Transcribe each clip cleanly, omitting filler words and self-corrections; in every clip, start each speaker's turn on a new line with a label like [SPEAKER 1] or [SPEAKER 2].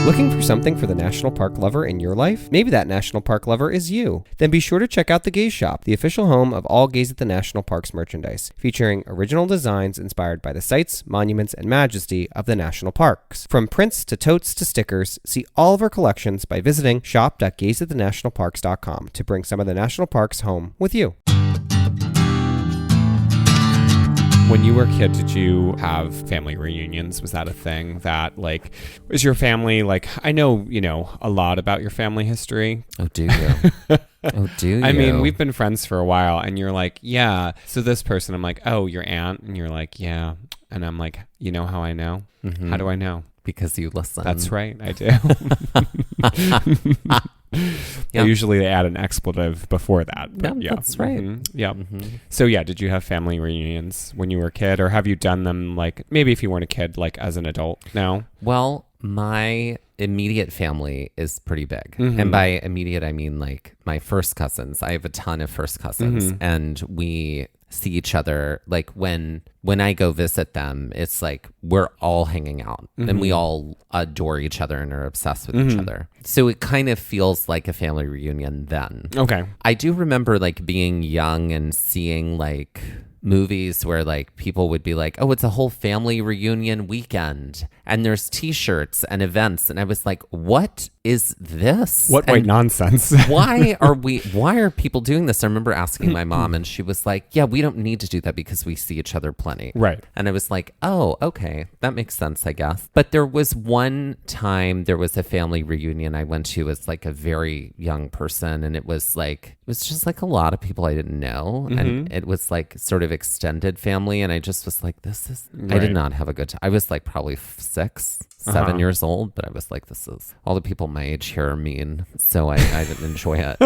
[SPEAKER 1] Looking for something for the national park lover in your life? Maybe that national park lover is you. Then be sure to check out the Gaze Shop, the official home of all Gaze at the National Parks merchandise, featuring original designs inspired by the sights, monuments, and majesty of the national parks. From prints to totes to stickers, see all of our collections by visiting shop.gazeatthenationalparks.com to bring some of the national parks home with you.
[SPEAKER 2] When you were a kid, did you have family reunions? Was that a thing that, like, was your family, like, I know, you know, a lot about your family history.
[SPEAKER 3] Oh, do you? Oh, do you?
[SPEAKER 2] I mean, we've been friends for a while, and you're like, yeah. So this person, I'm like, oh, your aunt? And you're like, yeah. And I'm like, you know how I know?
[SPEAKER 3] Mm-hmm.
[SPEAKER 2] How do I know?
[SPEAKER 3] Because you listen.
[SPEAKER 2] That's right, I do.
[SPEAKER 3] Yep.
[SPEAKER 2] Usually they add an expletive before that. But
[SPEAKER 3] yeah, that's right.
[SPEAKER 2] Mm-hmm. Yeah.
[SPEAKER 3] Mm-hmm.
[SPEAKER 2] So yeah, did you have family reunions when you were a kid, or have you done them, like, maybe if you weren't a kid, like as an adult now?
[SPEAKER 3] Well, my immediate family is pretty big.
[SPEAKER 2] Mm-hmm.
[SPEAKER 3] And by immediate, I mean like my first cousins. I have a ton of first cousins,
[SPEAKER 2] Mm-hmm.
[SPEAKER 3] and we see each other. Like when I go visit them, it's like we're all hanging out,
[SPEAKER 2] Mm-hmm.
[SPEAKER 3] and we all adore each other and are obsessed with
[SPEAKER 2] Mm-hmm.
[SPEAKER 3] each other. So it kind of feels like a family reunion then.
[SPEAKER 2] Okay.
[SPEAKER 3] I do remember like being young and seeing like movies where like people would be like, oh, it's a whole family reunion weekend and there's t-shirts and events, and I was like, what is this?
[SPEAKER 2] What white nonsense?
[SPEAKER 3] why are people doing this? I remember asking my mom, and she was like, yeah, we don't need to do that because we see each other plenty.
[SPEAKER 2] Right.
[SPEAKER 3] And I was like, oh, okay, that makes sense, I guess. But there was one time there was a family reunion I went to as like a very young person, and it was just like a lot of people I didn't know.
[SPEAKER 2] Mm-hmm.
[SPEAKER 3] And it was like sort of extended family. And I just was like, I
[SPEAKER 2] Right.
[SPEAKER 3] did not have a good time. I was like probably 7 years old, but I was like, all the people my age here are mean. So I didn't enjoy it.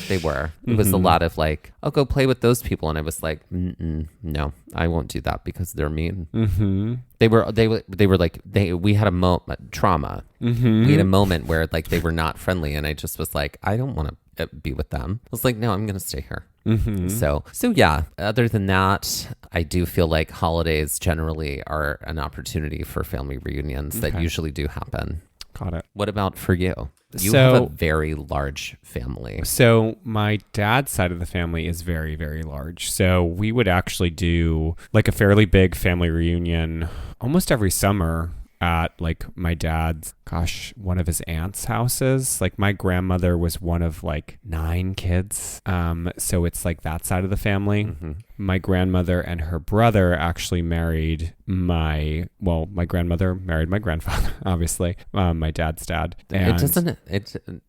[SPEAKER 3] They were. It was a lot of like, I'll go play with those people. And I was like, no, I won't do that because they're mean.
[SPEAKER 2] Mm-hmm.
[SPEAKER 3] They were like, we had a trauma.
[SPEAKER 2] Mm-hmm.
[SPEAKER 3] We had a moment where like they were not friendly. And I just was like, I don't want to be with them. I was like, no, I'm going to stay here.
[SPEAKER 2] Mm-hmm.
[SPEAKER 3] So yeah, other than that, I do feel like holidays generally are an opportunity for family reunions that usually do happen.
[SPEAKER 2] Got it.
[SPEAKER 3] What about for you? You
[SPEAKER 2] So-
[SPEAKER 3] have a very large family.
[SPEAKER 2] So my dad's side of the family is very, very large. So we would actually do like a fairly big family reunion almost every summer at like my dad's, one of his aunt's houses. Like my grandmother was one of like 9 kids. So it's like that side of the family.
[SPEAKER 3] Mm-hmm.
[SPEAKER 2] My grandmother and her brother actually married my grandmother married my grandfather, obviously, my dad's dad. And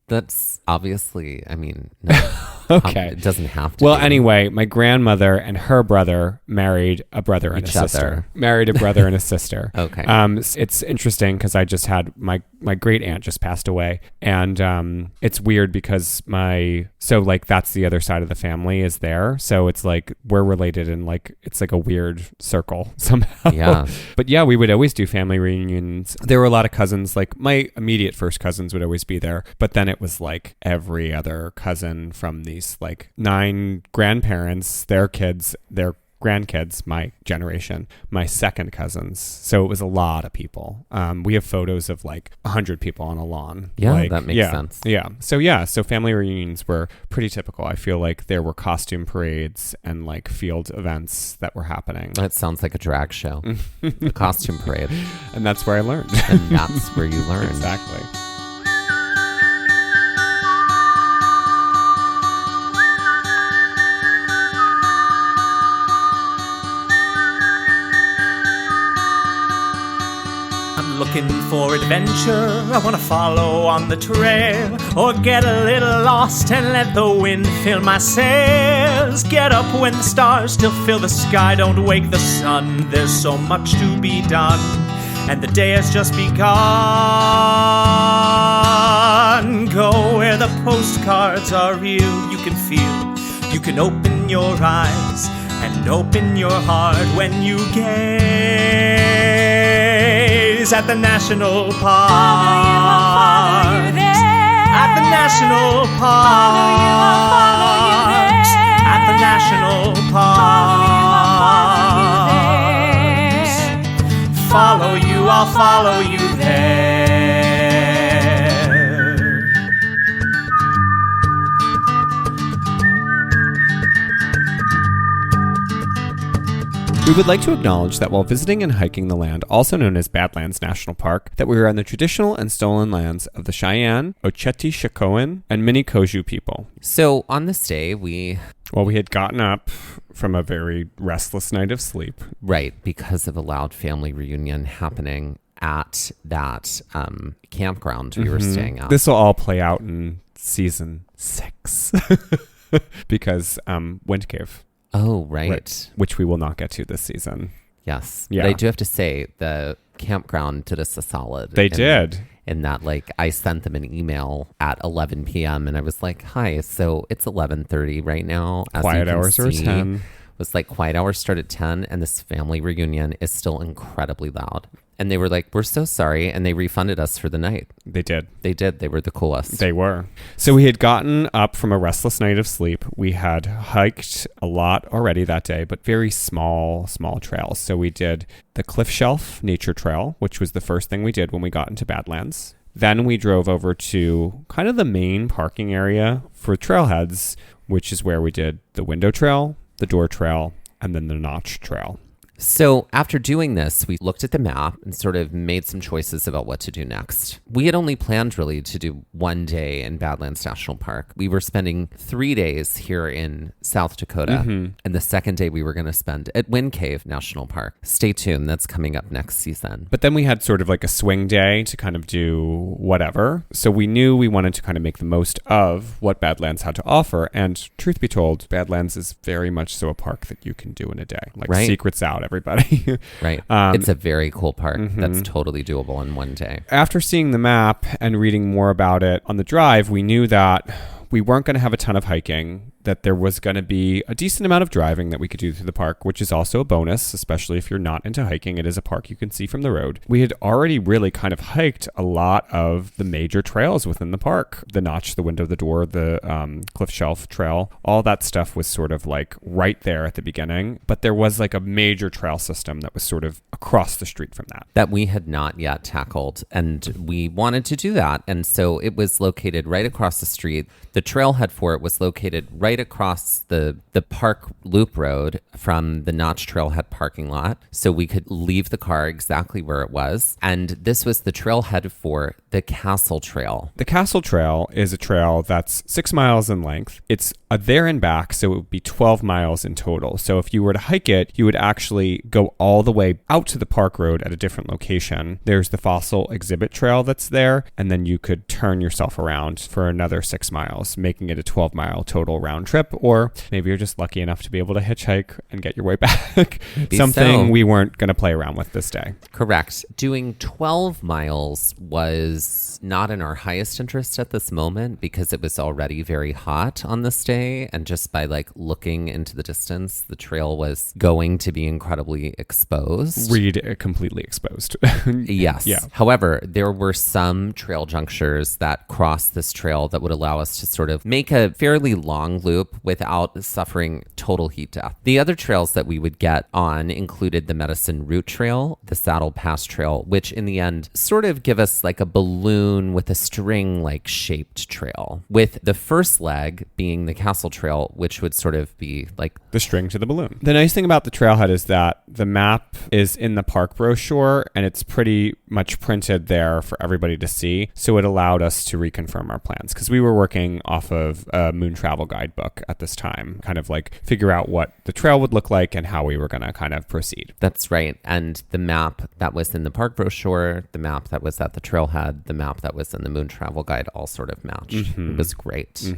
[SPEAKER 3] That's obviously, I mean, no.
[SPEAKER 2] Okay.
[SPEAKER 3] It doesn't have to
[SPEAKER 2] Well,
[SPEAKER 3] be.
[SPEAKER 2] anyway, my grandmother and her brother married a brother and
[SPEAKER 3] Each
[SPEAKER 2] a sister.
[SPEAKER 3] other.
[SPEAKER 2] Married a brother and a sister.
[SPEAKER 3] Okay.
[SPEAKER 2] It's interesting because I just had my great aunt just passed away, and it's weird because that's the other side of the family is there, so it's like we're related and like it's like a weird circle somehow.
[SPEAKER 3] Yeah.
[SPEAKER 2] But yeah, we would always do family reunions. There were a lot of cousins, like my immediate first cousins would always be there, but then it was like every other cousin from these like 9 grandparents, their kids, their grandkids, my generation, my second cousins. So it was a lot of people. We have photos of like 100 people on a lawn.
[SPEAKER 3] Yeah, that makes sense.
[SPEAKER 2] Yeah. So family reunions were pretty typical. I feel like there were costume parades and like field events that were happening.
[SPEAKER 3] That sounds like a drag show. A costume parade.
[SPEAKER 2] And that's where I learned.
[SPEAKER 3] And that's where you learn.
[SPEAKER 2] Exactly.
[SPEAKER 4] Looking for adventure, I want to follow on the trail, or get a little lost and let the wind fill my sails. Get up when the stars still fill the sky, don't wake the sun, there's so much to be done, and the day has just begun. Go where the postcards are real, you can feel, you can open your eyes and open your heart when you gaze at the national park.
[SPEAKER 5] Follow you there.
[SPEAKER 4] At the national park. At the national park. Follow you, I'll follow you there.
[SPEAKER 2] We would like to acknowledge that while visiting and hiking the land, also known as Badlands National Park, that we are on the traditional and stolen lands of the Cheyenne, Oceti-Sakowin, and Minikoju people.
[SPEAKER 3] So on this day, we
[SPEAKER 2] had gotten up from a very restless night of sleep.
[SPEAKER 3] Right, because of a loud family reunion happening at that campground we were staying at.
[SPEAKER 2] This will all play out in season 6 because Wind Cave.
[SPEAKER 3] Oh, right.
[SPEAKER 2] Which we will not get to this season.
[SPEAKER 3] Yes.
[SPEAKER 2] Yeah.
[SPEAKER 3] But I do have to say, the campground did us a solid.
[SPEAKER 2] They did.
[SPEAKER 3] In that, like, I sent them an email at 11 p.m. and I was like, hi, so it's 11:30 right now. As
[SPEAKER 2] Quiet
[SPEAKER 3] you can
[SPEAKER 2] hours are
[SPEAKER 3] see,
[SPEAKER 2] 10.
[SPEAKER 3] It was like quiet hours start at 10 and this family reunion is still incredibly loud. And they were like, we're so sorry. And they refunded us for the night.
[SPEAKER 2] They did.
[SPEAKER 3] They did. They were the coolest.
[SPEAKER 2] They were. So we had gotten up from a restless night of sleep. We had hiked a lot already that day, but very small trails. So we did the Cliff Shelf Nature Trail, which was the first thing we did when we got into Badlands. Then we drove over to kind of the main parking area for trailheads, which is where we did the Window Trail, the Door Trail, and then the Notch Trail.
[SPEAKER 3] So after doing this, we looked at the map and sort of made some choices about what to do next. We had only planned really to do one day in Badlands National Park. We were spending 3 days here in South Dakota. And the second day we were going to spend at Wind Cave National Park. Stay tuned. That's coming up next season.
[SPEAKER 2] But then we had sort of like a swing day to kind of do whatever. So we knew we wanted to kind of make the most of what Badlands had to offer. And truth be told, Badlands is very much so a park that you can do in a day. Like
[SPEAKER 3] right.
[SPEAKER 2] Secrets out, everybody.
[SPEAKER 3] Right. It's a very cool park that's totally doable in one day.
[SPEAKER 2] After seeing the map and reading more about it on the drive, we knew that we weren't going to have a ton of hiking, that there was going to be a decent amount of driving that we could do through the park, which is also a bonus, especially if you're not into hiking. It is a park you can see from the road. We had already really kind of hiked a lot of the major trails within the park. The Notch, the Window, the Door, the Cliff Shelf Trail, all that stuff was sort of like right there at the beginning. But there was like a major trail system that was sort of across the street from that.
[SPEAKER 3] That we had not yet tackled. And we wanted to do that. And so it was located right across the street. The trailhead for it was located right across the park loop road from the Notch Trailhead parking lot. So we could leave the car exactly where it was. And this was the trailhead for the Castle Trail.
[SPEAKER 2] The Castle Trail is a trail that's 6 miles in length. It's a there and back, so it would be 12 miles in total. So if you were to hike it, you would actually go all the way out to the park road at a different location. There's the Fossil Exhibit Trail that's there, and then you could turn yourself around for another 6 miles, making it a 12-mile total round trip. Or maybe you're just lucky enough to be able to hitchhike and get your way back. Something we weren't going to play around with this day.
[SPEAKER 3] Correct. Doing 12 miles was not in our highest interest at this moment because it was already very hot on this day. And just by like looking into the distance, the trail was going to be incredibly exposed.
[SPEAKER 2] Read completely exposed.
[SPEAKER 3] Yes. Yeah. However, there were some trail junctures that crossed this trail that would allow us to sort of make a fairly long loop without suffering total heat death. The other trails that we would get on included the Medicine Route Trail, the Saddle Pass Trail, which in the end sort of give us like a balloon with a string like shaped trail, with the first leg being the Castle Trail, which would sort of be like
[SPEAKER 2] the string to the balloon. The nice thing about the trailhead is that the map is in the park brochure and it's pretty much printed there for everybody to see. So it allowed us to reconfirm our plans because we were working off of a Moon Travel guidebook at this time, kind of like figure out what the trail would look like and how we were going to kind of proceed.
[SPEAKER 3] That's right. And the map that was in the park brochure, the map that was at the trailhead, the map that was in the Moon Travel Guide all sort of matched. It was great.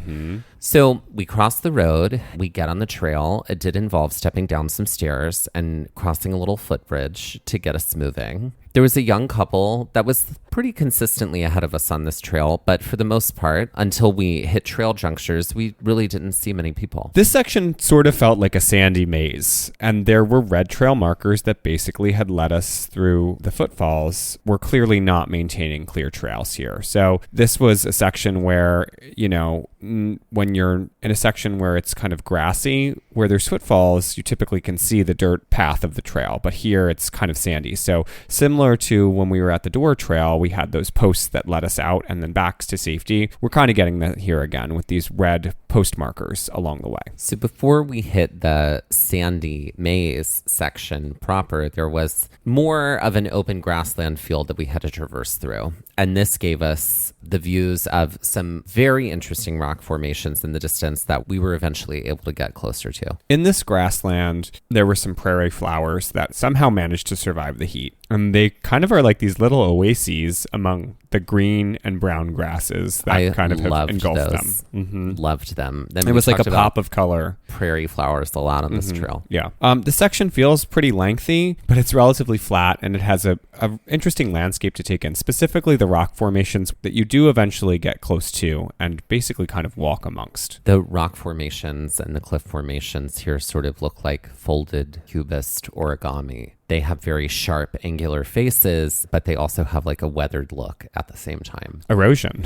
[SPEAKER 3] So we crossed the road, we get on the trail. It did involve stepping down some stairs and crossing a little footbridge to get us moving. There was a young couple that was pretty consistently ahead of us on this trail, but for the most part, until we hit trail junctures, we really didn't see many people.
[SPEAKER 2] This section sort of felt like a sandy maze, and there were red trail markers that basically had led us through the footfalls. We're clearly not maintaining clear trails here. So this was a section where, you know, when you're in a section where it's kind of grassy, where there's footfalls, you typically can see the dirt path of the trail, but here it's kind of sandy. So similar similar to when we were at the Door Trail, we had those posts that led us out and then back to safety. We're kind of getting that here again with these red post markers along the way.
[SPEAKER 3] So before we hit the sandy maze section proper, there was more of an open grassland field that we had to traverse through. And this gave us the views of some very interesting rock formations in the distance that we were eventually able to get closer to.
[SPEAKER 2] In this grassland, there were some prairie flowers that somehow managed to survive the heat. And they kind of are like these little oases among the green and brown grasses that
[SPEAKER 3] I
[SPEAKER 2] kind of have engulfed
[SPEAKER 3] those.
[SPEAKER 2] them.
[SPEAKER 3] Loved them. Then
[SPEAKER 2] It
[SPEAKER 3] we
[SPEAKER 2] was like
[SPEAKER 3] talked
[SPEAKER 2] a
[SPEAKER 3] about
[SPEAKER 2] pop of color.
[SPEAKER 3] prairie flowers a lot on this trail.
[SPEAKER 2] Yeah. The section feels pretty lengthy, but it's relatively flat and it has a interesting landscape to take in, specifically the rock formations that you do eventually get close to and basically kind of walk amongst.
[SPEAKER 3] The rock formations and the cliff formations here sort of look like folded cubist origami. They have very sharp, angular faces, but they also have like a weathered look at the same time.
[SPEAKER 2] Erosion.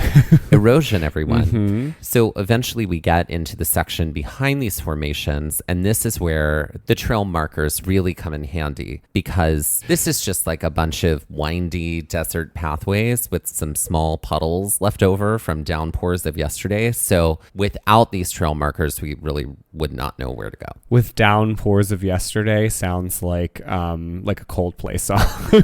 [SPEAKER 3] Erosion, everyone. So eventually we get into the section behind these formations, and this is where the trail markers really come in handy, because this is just like a bunch of windy desert pathways with some small puddles left over from downpours of yesterday. So without these trail markers, we really would not know where to go.
[SPEAKER 2] With downpours of yesterday sounds like a Coldplay song.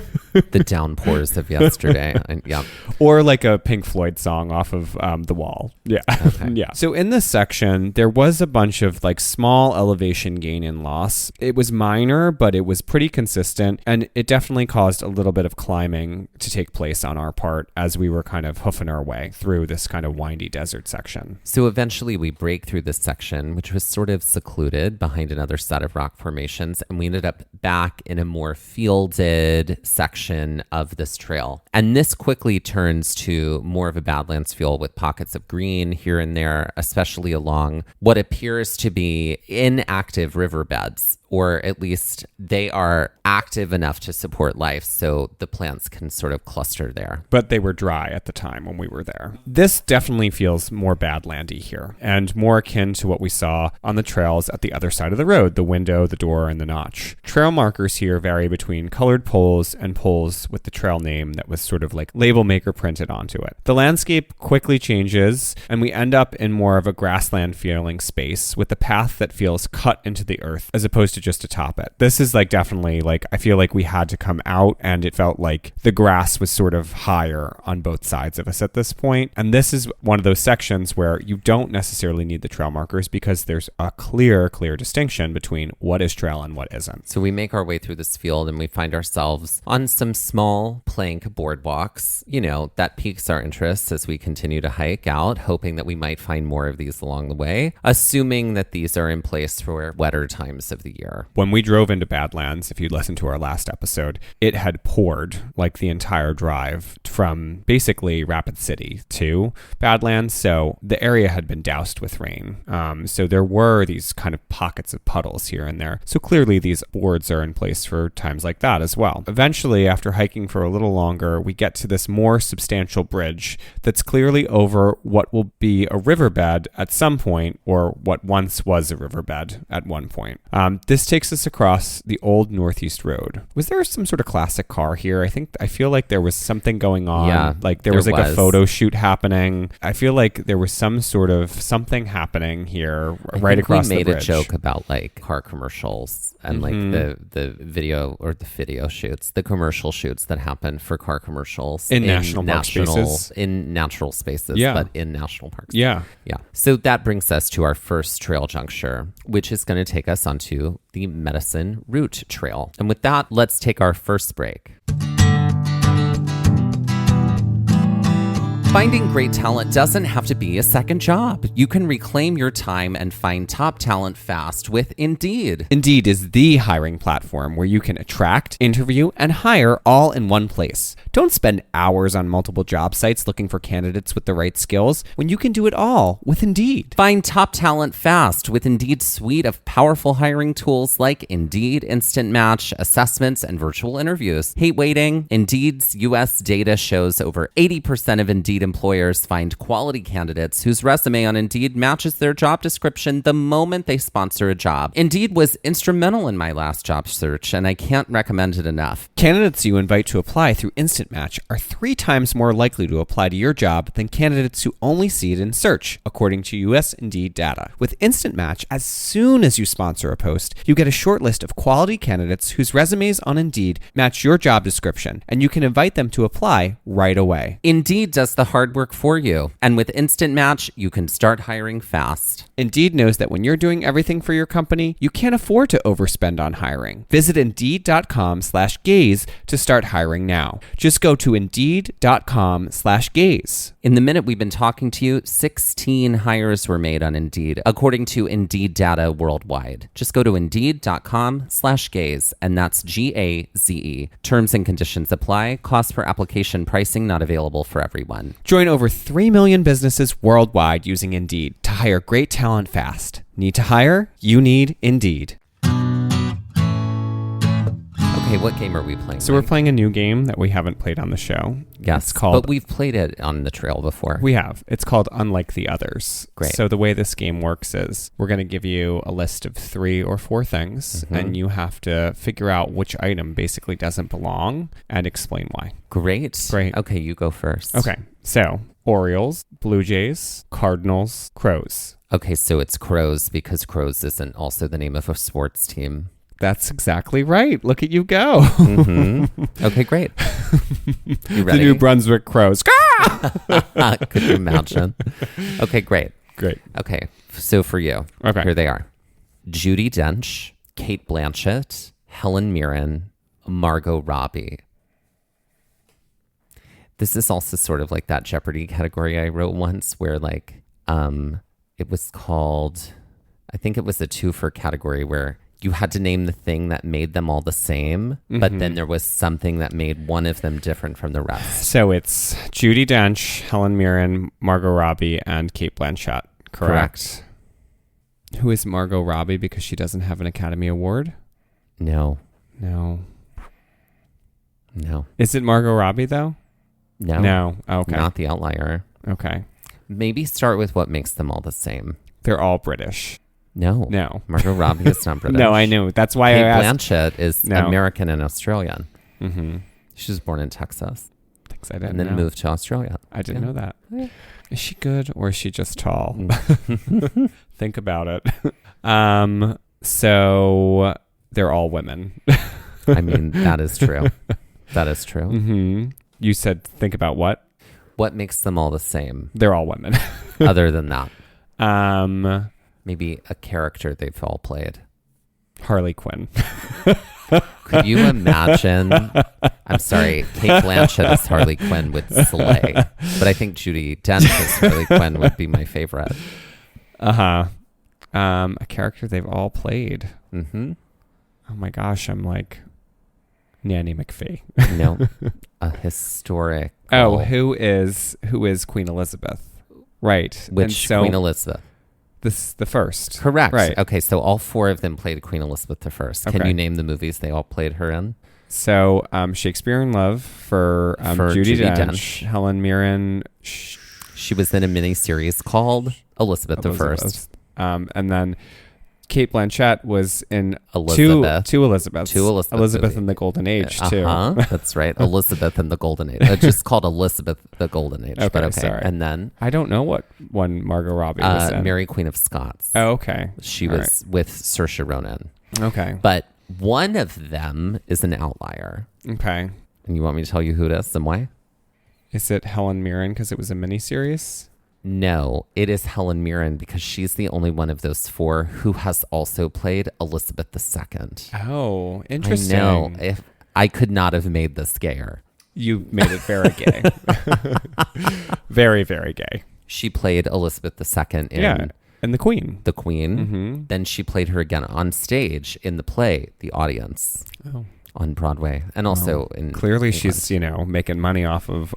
[SPEAKER 3] The downpours of yesterday. Yeah.
[SPEAKER 2] Or like a Pink Floyd song off of The Wall. Yeah.
[SPEAKER 3] Okay.
[SPEAKER 2] Yeah. So in this section, there was a bunch of like small elevation gain and loss. It was minor, but it was pretty consistent. And it definitely caused a little bit of climbing to take place on our part as we were kind of hoofing our way through this kind of windy desert section.
[SPEAKER 3] So eventually we break through this section, which was sort of secluded behind another set of rock formations. And we ended up back in a more fielded section of this trail. And this quickly turns to more of a Badlands feel with pockets of green here and there, especially along what appears to be inactive riverbeds, or at least they are active enough to support life, so the plants can sort of cluster there.
[SPEAKER 2] But they were dry at the time when we were there. This definitely feels more Badlandy here and more akin to what we saw on the trails at the other side of the road, the window, the door, and the notch. Trail markers here vary between colored poles and poles with the trail name that was sort of like label maker printed onto it. The landscape quickly changes and we end up in more of a grassland feeling space with a path that feels cut into the earth as opposed to just atop it. This is like definitely like, I feel like we had to come out and it felt like the grass was sort of higher on both sides of us at this point. And this is one of those sections where you don't necessarily need the trail markers because there's a clear distinction between what is trail and what isn't.
[SPEAKER 3] So we make our way through this field and we find ourselves on some small plank boardwalks, that piques our interest as we continue to hike out, hoping that we might find more of these along the way, assuming that these are in place for wetter times of the year.
[SPEAKER 2] When we drove into Badlands, if you listened to our last episode, it had poured like the entire drive from basically Rapid City to Badlands. So the area had been doused with rain. So there were these kind of pockets of puddles here and there. So clearly these boards are in place for times like that as well. Eventually, after hiking for a little longer, we get to this more substantial bridge that's clearly over what will be a riverbed at some point, or what once was a riverbed at one point. This takes us across the old Northeast Road. Was there some sort of classic car here? I feel like there was something going on.
[SPEAKER 3] Yeah,
[SPEAKER 2] like there was a photo shoot happening. I feel like there was some sort of something happening here right across the bridge.
[SPEAKER 3] We made a joke about like car commercials and like the video or the video shoots, the commercial shoots that happen for car commercials
[SPEAKER 2] in national park spaces.
[SPEAKER 3] In natural spaces,
[SPEAKER 2] Yeah.
[SPEAKER 3] but in national parks.
[SPEAKER 2] Yeah.
[SPEAKER 3] Yeah. So that brings us to our first trail juncture, which is going to take us onto the Medicine Route Trail. And with that, let's take our first break. Finding great talent doesn't have to be a second job. You can reclaim your time and find top talent fast with Indeed.
[SPEAKER 1] Indeed is the hiring platform where you can attract, interview, and hire all in one place. Don't spend hours on multiple job sites looking for candidates with the right skills when you can do it all with Indeed.
[SPEAKER 3] Find top talent fast with Indeed's suite of powerful hiring tools like Indeed Instant Match, assessments, and virtual interviews. Hate waiting? Indeed's US data shows over 80% of Indeed employers find quality candidates whose resume on Indeed matches their job description the moment they sponsor a job. Indeed was instrumental in my last job search, and I can't recommend it enough.
[SPEAKER 2] Candidates you invite to apply through Instant Match are 3 times more likely to apply to your job than candidates who only see it in search, according to US Indeed data. With Instant Match, as soon as you sponsor a post, you get a short list of quality candidates whose resumes on Indeed match your job description, and you can invite them to apply right away.
[SPEAKER 3] Indeed does the hard work for you, and with Instant Match, you can start hiring fast.
[SPEAKER 2] Indeed knows that when you're doing everything for your company, you can't afford to overspend on hiring. Visit Indeed.com/gaze to start hiring now. Just go to Indeed.com/gaze.
[SPEAKER 3] In the minute we've been talking to you, 16 hires were made on Indeed, according to Indeed data worldwide. Just go to Indeed.com/gaze, and that's GAZE. Terms and conditions apply. Cost per application pricing not available for everyone.
[SPEAKER 2] Join over 3 million businesses worldwide using Indeed to hire great talent fast. Need to hire? You need Indeed.
[SPEAKER 3] Okay, what game are we playing?
[SPEAKER 2] So we're playing a new game that we haven't played on the show.
[SPEAKER 3] Yes,
[SPEAKER 2] It's called...
[SPEAKER 3] but we've played it on the trail before.
[SPEAKER 2] We have. It's called Unlike the Others.
[SPEAKER 3] Great.
[SPEAKER 2] So the way this game works is we're going to give you a list of 3 or 4 things, and you have to figure out which item basically doesn't belong and explain why.
[SPEAKER 3] Great.
[SPEAKER 2] Great.
[SPEAKER 3] Okay, you go first.
[SPEAKER 2] Okay. So Orioles, Blue Jays, Cardinals, Crows.
[SPEAKER 3] Okay, so it's Crows because Crows isn't also the name of a sports team.
[SPEAKER 2] That's exactly right. Look at you go.
[SPEAKER 3] Okay, great. You
[SPEAKER 2] The
[SPEAKER 3] ready?
[SPEAKER 2] New Brunswick Crows.
[SPEAKER 3] Could you imagine? Okay, great.
[SPEAKER 2] Great.
[SPEAKER 3] Okay, so for you,
[SPEAKER 2] Okay.
[SPEAKER 3] here they are. Judi Dench, Cate Blanchett, Helen Mirren, Margot Robbie. This is also sort of like that Jeopardy category I wrote once where like it was called, I think it was a 2-for category where you had to name the thing that made them all the same, but then there was something that made one of them different from the rest.
[SPEAKER 2] So it's Judi Dench, Helen Mirren, Margot Robbie, and Cate Blanchett. Correct. Who is Margot Robbie because she doesn't have an Academy Award?
[SPEAKER 3] No.
[SPEAKER 2] No.
[SPEAKER 3] No.
[SPEAKER 2] Is it Margot Robbie though?
[SPEAKER 3] No.
[SPEAKER 2] No. Okay.
[SPEAKER 3] Not the outlier.
[SPEAKER 2] Okay.
[SPEAKER 3] Maybe start with what makes them all the same.
[SPEAKER 2] They're all British.
[SPEAKER 3] No.
[SPEAKER 2] No.
[SPEAKER 3] Margot Robbie is not British.
[SPEAKER 2] No, I know. That's why
[SPEAKER 3] Cate
[SPEAKER 2] I asked.
[SPEAKER 3] Blanchett is
[SPEAKER 2] No.
[SPEAKER 3] American and Australian.
[SPEAKER 2] Mm-hmm.
[SPEAKER 3] She was born in Texas
[SPEAKER 2] Thanks, I didn't
[SPEAKER 3] and then
[SPEAKER 2] know.
[SPEAKER 3] moved to Australia.
[SPEAKER 2] I didn't
[SPEAKER 3] Yeah.
[SPEAKER 2] know that.
[SPEAKER 3] Yeah.
[SPEAKER 2] Is she good or is she just tall? Think about it. So they're all women.
[SPEAKER 3] I mean, that is true. That is true.
[SPEAKER 2] Mm-hmm. You said think about what?
[SPEAKER 3] What makes them all the same
[SPEAKER 2] They're all women.
[SPEAKER 3] other than that?
[SPEAKER 2] Um,
[SPEAKER 3] Maybe a character they've all played.
[SPEAKER 2] Harley Quinn.
[SPEAKER 3] Could you imagine? I'm sorry, Cate Blanchett as Harley Quinn would slay. But I think Judi Dench as Harley Quinn would be my favorite.
[SPEAKER 2] Uh-huh. A character they've all played.
[SPEAKER 3] Mm-hmm.
[SPEAKER 2] Oh my gosh, I'm like Nanny McPhee.
[SPEAKER 3] No, a historic.
[SPEAKER 2] Oh, who is Queen Elizabeth? Right. And
[SPEAKER 3] Which
[SPEAKER 2] so
[SPEAKER 3] Queen Elizabeth?
[SPEAKER 2] This the first.
[SPEAKER 3] Correct.
[SPEAKER 2] Right.
[SPEAKER 3] Okay, so all 4 of them played Queen Elizabeth I. Can
[SPEAKER 2] Okay.
[SPEAKER 3] you name the movies they all played her in?
[SPEAKER 2] So Shakespeare in Love for Judi
[SPEAKER 3] Judi
[SPEAKER 2] Dench,
[SPEAKER 3] Dench.
[SPEAKER 2] Helen Mirren,
[SPEAKER 3] She was in a miniseries called Elizabeth I.
[SPEAKER 2] And then Cate Blanchett was in
[SPEAKER 3] Elizabeth.
[SPEAKER 2] two Elizabeths.
[SPEAKER 3] Two Elizabeth
[SPEAKER 2] Elizabeth
[SPEAKER 3] movies.
[SPEAKER 2] in the Golden Age, too.
[SPEAKER 3] That's right. Elizabeth in the Golden Age. It's just called Elizabeth the Golden Age.
[SPEAKER 2] Okay,
[SPEAKER 3] but okay.
[SPEAKER 2] sorry.
[SPEAKER 3] And then
[SPEAKER 2] I don't know what one Margot Robbie was in.
[SPEAKER 3] Mary Queen of Scots.
[SPEAKER 2] Oh, okay.
[SPEAKER 3] She
[SPEAKER 2] All
[SPEAKER 3] was with Saoirse Ronan.
[SPEAKER 2] right. Okay.
[SPEAKER 3] But one of them is an outlier.
[SPEAKER 2] Okay.
[SPEAKER 3] And you want me to tell you who it is and why?
[SPEAKER 2] Is it Helen Mirren because it was a miniseries?
[SPEAKER 3] No, it is Helen Mirren because she's the only one of those 4 who has also played Elizabeth II.
[SPEAKER 2] Oh, interesting.
[SPEAKER 3] I know. If I could not have made this gayer.
[SPEAKER 2] You made it very gay. Very, very gay.
[SPEAKER 3] She played Elizabeth II in
[SPEAKER 2] Yeah. And the Queen.
[SPEAKER 3] The Queen.
[SPEAKER 2] Mm-hmm.
[SPEAKER 3] Then she played her again on stage in the play, The Audience,
[SPEAKER 2] Oh.
[SPEAKER 3] on Broadway. And also in
[SPEAKER 2] Clearly
[SPEAKER 3] England.
[SPEAKER 2] she's, making money off of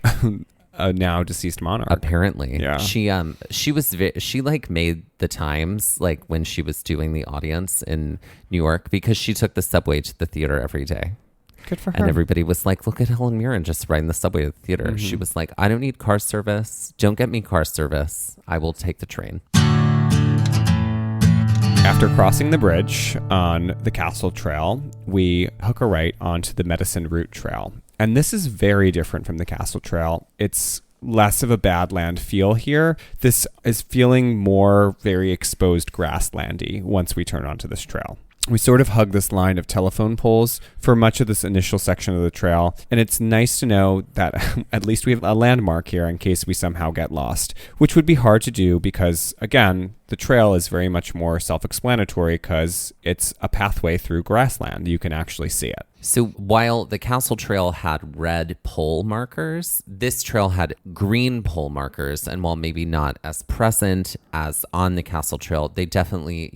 [SPEAKER 2] a now deceased monarch.
[SPEAKER 3] Apparently.
[SPEAKER 2] Yeah.
[SPEAKER 3] She was she like made the times like when she was doing The Audience in New York because she took the subway to the theater every day.
[SPEAKER 2] Good for her.
[SPEAKER 3] And everybody was like, look at Helen Mirren just riding the subway to the theater.
[SPEAKER 2] Mm-hmm.
[SPEAKER 3] She was like, I don't need car service. Don't get me car service. I will take the train.
[SPEAKER 2] After crossing the bridge on the Castle Trail, we hook a right onto the Medicine Route Trail. And this is very different from the Castle Trail. It's less of a Badland feel here. This is feeling more very exposed grasslandy once we turn onto this trail. We sort of hug this line of telephone poles for much of this initial section of the trail, and it's nice to know that at least we have a landmark here in case we somehow get lost, which would be hard to do because, again, the trail is very much more self-explanatory because it's a pathway through grassland. You can actually see it.
[SPEAKER 3] So while the Castle Trail had red pole markers, this trail had green pole markers. And while maybe not as present as on the Castle Trail, they definitely,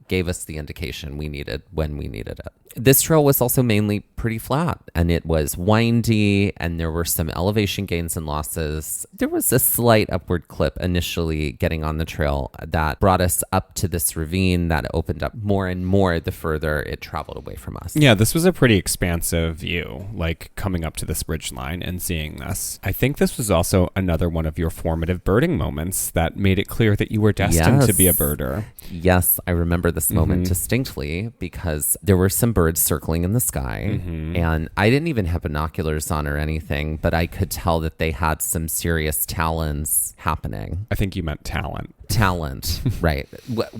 [SPEAKER 3] gave us the indication we needed when we needed it. This trail was also mainly pretty flat, and it was windy, and there were some elevation gains and losses. There was a slight upward clip initially getting on the trail that brought us up to this ravine that opened up more and more the further it traveled away from us.
[SPEAKER 2] Yeah, this was a pretty expansive view, like coming up to this ridge line and seeing this. I think this was also another one of your formative birding moments that made it clear that you were destined to be a birder.
[SPEAKER 3] Yes, I remember this moment distinctly because there were some birds circling in the sky, and I didn't even have binoculars on or anything, but I could tell that they had some serious talons happening.
[SPEAKER 2] I think you meant talent.
[SPEAKER 3] Talent, right.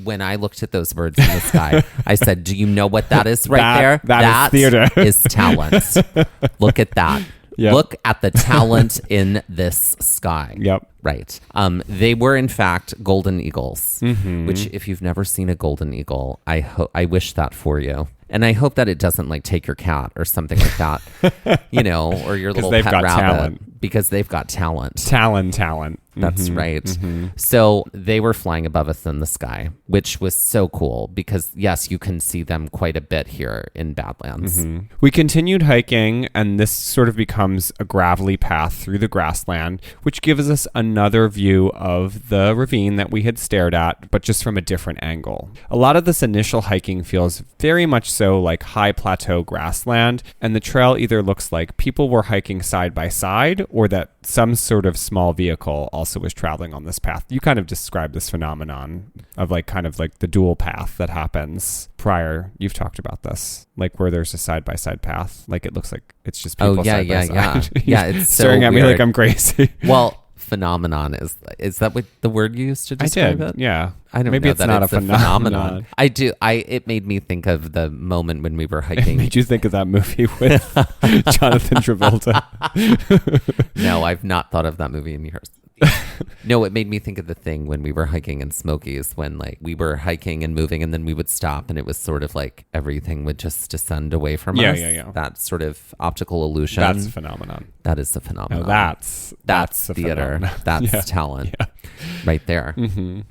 [SPEAKER 3] When I looked at those birds in the sky, I said, do you know what that is right there?
[SPEAKER 2] That is theater.
[SPEAKER 3] Is talent. Look at that.
[SPEAKER 2] Yep.
[SPEAKER 3] Look at the talent in this sky.
[SPEAKER 2] Yep.
[SPEAKER 3] Right. They were, in fact, golden eagles, which if you've never seen a golden eagle, I wish that for you. And I hope that it doesn't like take your cat or something like that, or your little pet rabbit.
[SPEAKER 2] Talent.
[SPEAKER 3] Because they've got talent.
[SPEAKER 2] Talent.
[SPEAKER 3] That's right. So they were flying above us in the sky, which was so cool because, yes, you can see them quite a bit here in Badlands.
[SPEAKER 2] We continued hiking, and this sort of becomes a gravelly path through the grassland, which gives us another view of the ravine that we had stared at, but just from a different angle. A lot of this initial hiking feels very much so like high plateau grassland, and the trail either looks like people were hiking side by side or that some sort of small vehicle also was traveling on this path. You kind of described this phenomenon of kind of the dual path that happens prior. You've talked about this, where there's a side-by-side path. It looks like it's just people side by side.
[SPEAKER 3] Yeah, it's
[SPEAKER 2] staring
[SPEAKER 3] so
[SPEAKER 2] at
[SPEAKER 3] weird.
[SPEAKER 2] me like I'm crazy.
[SPEAKER 3] Well, phenomenon is that what the word you used to describe it?
[SPEAKER 2] Yeah.
[SPEAKER 3] I don't
[SPEAKER 2] Maybe
[SPEAKER 3] know
[SPEAKER 2] it's
[SPEAKER 3] that
[SPEAKER 2] not
[SPEAKER 3] it's
[SPEAKER 2] a phenomenon.
[SPEAKER 3] I do. It made me think of the moment when we were hiking.
[SPEAKER 2] Did you think of that movie with Jonathan Travolta?
[SPEAKER 3] No, I've not thought of that movie in years. No, it made me think of the thing when we were hiking in Smokies, when we were hiking and moving, and then we would stop, and it was sort of like everything would just descend away from us.
[SPEAKER 2] Yeah.
[SPEAKER 3] That sort of optical illusion.
[SPEAKER 2] That's a phenomenon.
[SPEAKER 3] That is a phenomenon.
[SPEAKER 2] No, that's a
[SPEAKER 3] theater.
[SPEAKER 2] phenomenon.
[SPEAKER 3] That's talent.
[SPEAKER 2] Yeah.
[SPEAKER 3] Right there.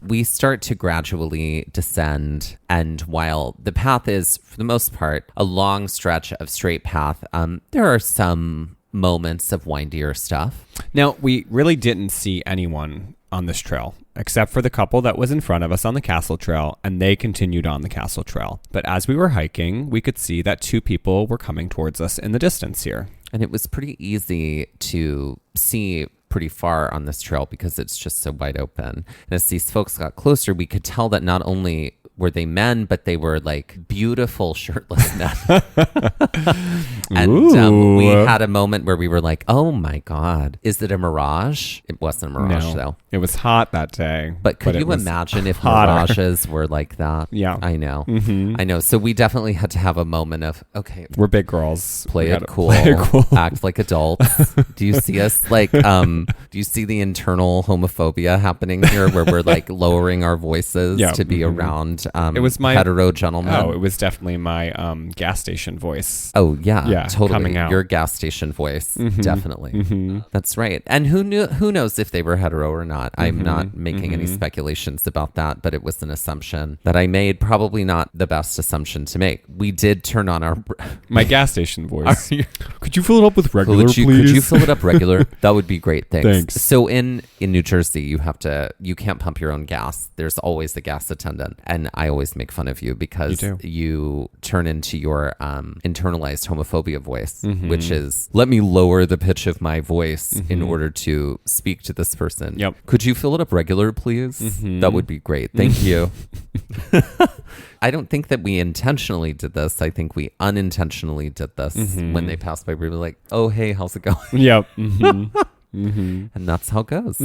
[SPEAKER 3] We start to gradually descend, and while the path is, for the most part, a long stretch of straight path, there are some moments of windier stuff.
[SPEAKER 2] Now, we really didn't see anyone on this trail, except for the couple that was in front of us on the Castle Trail, and they continued on the Castle Trail. But as we were hiking, we could see that two people were coming towards us in the distance here.
[SPEAKER 3] And it was pretty easy to see pretty far on this trail because it's just so wide open. And as these folks got closer, we could tell that not only were they men, but they were beautiful shirtless men. And we had a moment where we were like, oh my God, is it a mirage? It wasn't a mirage though.
[SPEAKER 2] It was hot that day.
[SPEAKER 3] But could you imagine if
[SPEAKER 2] hotter.
[SPEAKER 3] mirages were like that?
[SPEAKER 2] Yeah.
[SPEAKER 3] I know. I know. So we definitely had to have a moment of, okay,
[SPEAKER 2] we're big girls.
[SPEAKER 3] Play it cool. Act like adults. Do you see us do you see the internal homophobia happening here where we're lowering our voices to be around
[SPEAKER 2] it was my
[SPEAKER 3] hetero gentlemen?
[SPEAKER 2] Oh, it was definitely my gas station voice.
[SPEAKER 3] Oh yeah, totally.
[SPEAKER 2] Coming out.
[SPEAKER 3] Your gas station voice, definitely. That's right. And who knows if they were hetero or not? I'm not making any speculations about that, but it was an assumption that I made. Probably not the best assumption to make. We did turn on our
[SPEAKER 2] my gas station voice. Could you fill it up with regular, please?
[SPEAKER 3] Could you fill it up regular? That would be great. great. Thanks.
[SPEAKER 2] Thanks.
[SPEAKER 3] So in New Jersey, you can't pump your own gas. There's always the gas attendant. And I always make fun of you because you turn into your internalized homophobia voice, which is, let me lower the pitch of my voice in order to speak to this person.
[SPEAKER 2] Yep.
[SPEAKER 3] Could you fill it up regular, please? That would be great. Thank you. I don't think that we intentionally did this. I think we unintentionally did this when they passed by. We were like, oh, hey, how's it going?
[SPEAKER 2] Yep.
[SPEAKER 3] And that's how it goes.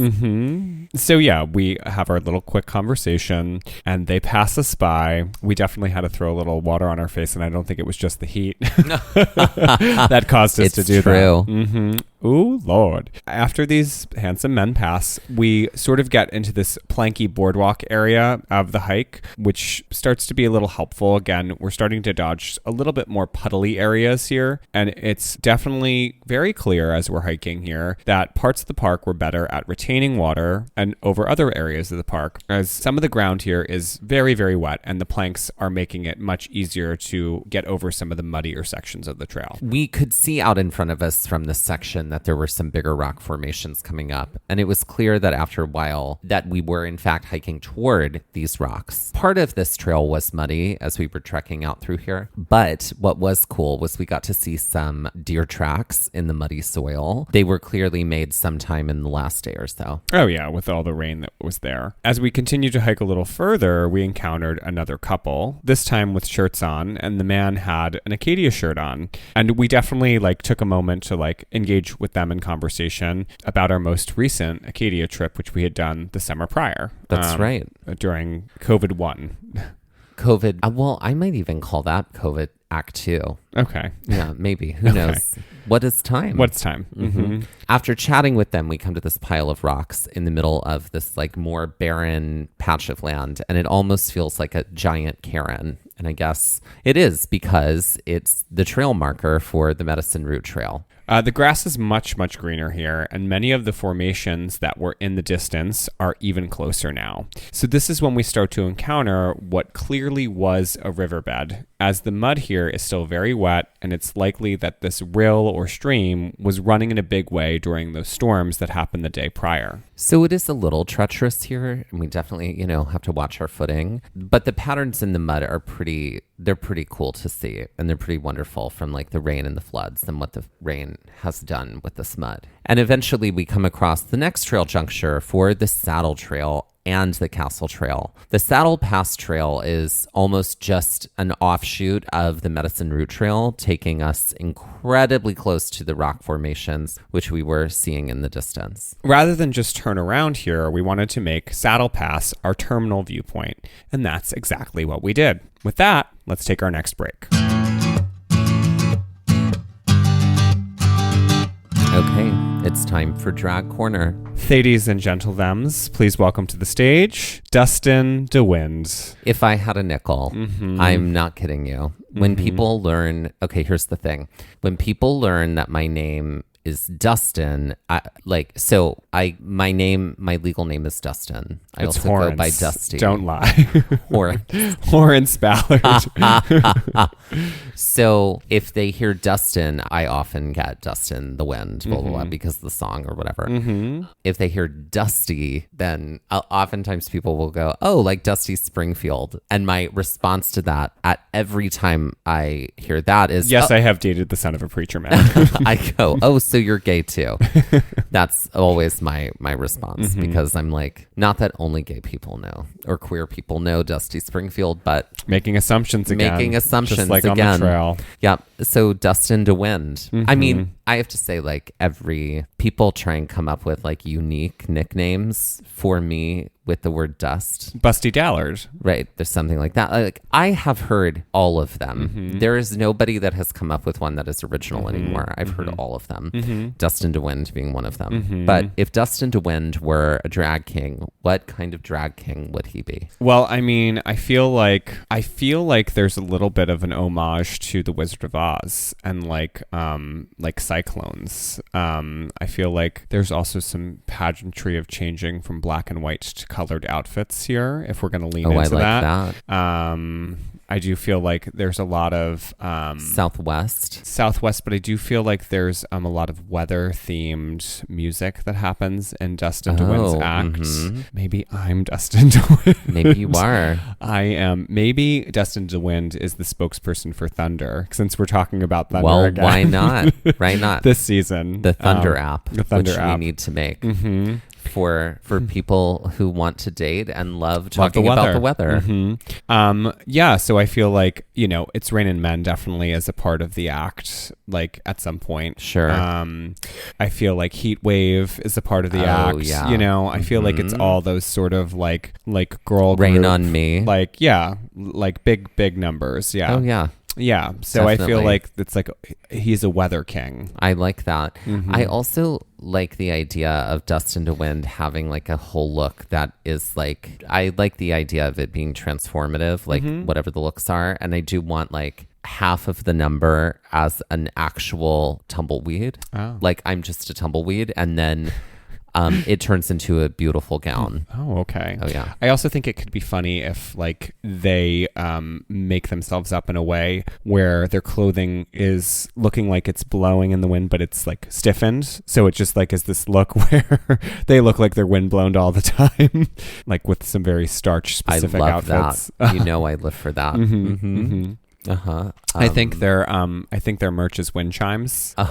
[SPEAKER 2] So yeah, we have our little quick conversation and they pass us by. We definitely had to throw a little water on our face, and I don't think it was just the heat that caused us to do that. Ooh, Lord. After these handsome men pass, we sort of get into this planky boardwalk area of the hike, which starts to be a little helpful. Again, we're starting to dodge a little bit more puddly areas here, and it's definitely very clear as we're hiking here that parts of the park were better at retaining water and over other areas of the park, as some of the ground here is very, very wet, and the planks are making it much easier to get over some of the muddier sections of the trail.
[SPEAKER 3] We could see out in front of us from this section that there were some bigger rock formations coming up. And it was clear that after a while that we were in fact hiking toward these rocks. Part of this trail was muddy as we were trekking out through here. But what was cool was we got to see some deer tracks in the muddy soil. They were clearly made sometime in the last day or so.
[SPEAKER 2] Oh yeah, with all the rain that was there. As we continued to hike a little further, we encountered another couple, this time with shirts on, and the man had an Acadia shirt on. And we definitely took a moment to engage with them in conversation about our most recent Acadia trip, which we had done the summer prior.
[SPEAKER 3] That's right.
[SPEAKER 2] During COVID-1.
[SPEAKER 3] Well, I might even call that COVID Act 2.
[SPEAKER 2] Okay.
[SPEAKER 3] Yeah, maybe. Who knows? What is time?
[SPEAKER 2] What's time?
[SPEAKER 3] After chatting with them, we come to this pile of rocks in the middle of this more barren patch of land, and it almost feels like a giant cairn. And I guess it is because it's the trail marker for the Medicine Route Trail.
[SPEAKER 2] The grass is much, much greener here, and many of the formations that were in the distance are even closer now. So this is when we start to encounter what clearly was a riverbed, as the mud here is still very wet, and it's likely that this rill or stream was running in a big way during those storms that happened the day prior.
[SPEAKER 3] So it is a little treacherous here, and we definitely, have to watch our footing. But the patterns in the mud are pretty cool to see, and they're pretty wonderful from the rain and the floods and what the rain has done with this mud. And eventually we come across the next trail juncture for the Saddle Trail and the Castle Trail. The Saddle Pass Trail is almost just an offshoot of the Medicine Route Trail, taking us incredibly close to the rock formations, which we were seeing in the distance.
[SPEAKER 2] Rather than just turn around here, we wanted to make Saddle Pass our terminal viewpoint, and that's exactly what we did. With that, let's take our next break.
[SPEAKER 3] Okay, it's time for Drag Corner.
[SPEAKER 2] Ladies and gentlethems, please welcome to the stage, Dustin DeWind.
[SPEAKER 3] If I had a nickel, I'm not kidding you. When people learn, okay, here's the thing. When people learn that my name is Dustin, my legal name is Dustin. I
[SPEAKER 2] It's
[SPEAKER 3] also
[SPEAKER 2] Horrence.
[SPEAKER 3] go by Dusty.
[SPEAKER 2] Don't lie.
[SPEAKER 3] Horrence.
[SPEAKER 2] Ballard.
[SPEAKER 3] So if they hear Dustin, I often get Dustin the Wind, blah, blah, blah, because of the song or whatever. If they hear Dusty, then oftentimes people will go, oh, like Dusty Springfield. And my response to that at every time I hear that is,
[SPEAKER 2] yes, I have dated the son of a preacher man.
[SPEAKER 3] I go, oh, so you're gay too. That's always my response, because I'm like, not that only gay people know or queer people know Dusty Springfield, but
[SPEAKER 2] Making assumptions again. Just like
[SPEAKER 3] again.
[SPEAKER 2] on the trail.
[SPEAKER 3] Yeah. So Dustin DeWind. I mean, I have to say, every people try and come up with unique nicknames for me with the word dust.
[SPEAKER 2] Busty Dallard.
[SPEAKER 3] Right. There's something like that. I have heard all of them. There is nobody that has come up with one that is original anymore. I've heard all of them. Dustin DeWind being one of them. But if Dustin DeWind were a drag king, what kind of drag king would he be?
[SPEAKER 2] Well, I mean, I feel like there's a little bit of an homage to the Wizard of Oz and like cyclones. I feel like there's also some pageantry of changing from black and white to colored outfits here, if we're going to lean into
[SPEAKER 3] I like that.
[SPEAKER 2] I do feel like there's a lot of Southwest, but I do feel like there's a lot of weather themed music that happens in Dustin DeWitt's act. Maybe I'm Dustin DeWitt.
[SPEAKER 3] Maybe you are.
[SPEAKER 2] I am. Maybe Dustin DeWitt is the spokesperson for Thunder, since we're talking about Thunder
[SPEAKER 3] well,
[SPEAKER 2] again.
[SPEAKER 3] why not? Why not?
[SPEAKER 2] This season.
[SPEAKER 3] The Thunder app,
[SPEAKER 2] the Thunder
[SPEAKER 3] which
[SPEAKER 2] app.
[SPEAKER 3] we need to make for people who want to date and love talking about the weather.
[SPEAKER 2] Yeah, so I feel like, It's Raining Men definitely is a part of the act, like at some point.
[SPEAKER 3] Sure.
[SPEAKER 2] I feel like Heat Wave is a part of the act.
[SPEAKER 3] Yeah.
[SPEAKER 2] I feel like it's all those sort of like girl
[SPEAKER 3] Rain
[SPEAKER 2] group,
[SPEAKER 3] on Me.
[SPEAKER 2] like big numbers. Yeah.
[SPEAKER 3] Oh yeah.
[SPEAKER 2] Yeah. So I feel
[SPEAKER 3] Definitely.
[SPEAKER 2] like it's like he's a weather king.
[SPEAKER 3] I like that. I also like the idea of Dustin DeWitt having like a whole look that is like, I like the idea of it being transformative, like whatever the looks are. And I do want like half of the number as an actual tumbleweed. Like I'm just a tumbleweed. And then it turns into a beautiful gown.
[SPEAKER 2] Oh, okay.
[SPEAKER 3] Oh, yeah.
[SPEAKER 2] I also think it could be funny if like they make themselves up in a way where their clothing is looking like it's blowing in the wind, but it's like stiffened. So it just like is this look where they look like they're wind blown all the time, like with some very starch specific
[SPEAKER 3] I love
[SPEAKER 2] outfits.
[SPEAKER 3] that. I live for that.
[SPEAKER 2] I think their merch is wind chimes.
[SPEAKER 3] I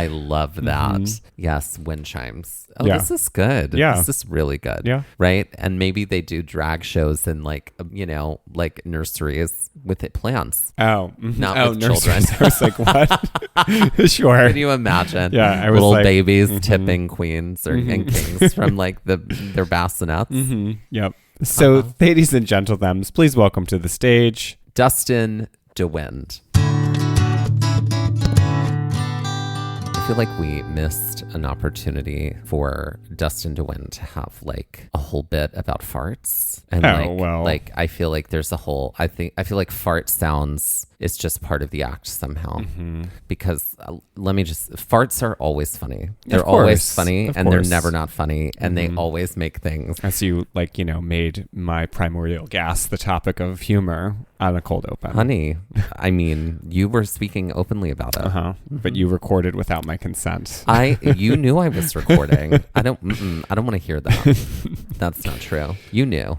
[SPEAKER 3] love that. Yes, wind chimes. Oh,
[SPEAKER 2] Yeah.
[SPEAKER 3] this is good.
[SPEAKER 2] Yeah.
[SPEAKER 3] This is really good.
[SPEAKER 2] Yeah.
[SPEAKER 3] Right? And maybe they do drag shows in like, like nurseries with plants.
[SPEAKER 2] Oh,
[SPEAKER 3] Not with
[SPEAKER 2] nurseries.
[SPEAKER 3] children.
[SPEAKER 2] I was like, what? Sure.
[SPEAKER 3] Can you imagine?
[SPEAKER 2] Yeah, I was
[SPEAKER 3] little
[SPEAKER 2] like,
[SPEAKER 3] babies tipping queens and kings from like their bassinets.
[SPEAKER 2] Yep. So, ladies and gentlemen, please welcome to the stage
[SPEAKER 3] Dustin DeWitt. I feel like we missed an opportunity for Dustin DeWitt to have like a whole bit about farts. And I feel like there's a whole, I feel like fart sounds is just part of the act somehow. Because farts are always funny. They're always funny and they're never not funny. And they always make things.
[SPEAKER 2] As you made my primordial gas the topic of humor on a cold open.
[SPEAKER 3] Honey, I mean, you were speaking openly about it.
[SPEAKER 2] But you recorded without my consent.
[SPEAKER 3] You knew I was recording. I don't want to hear that. That's not true. You knew.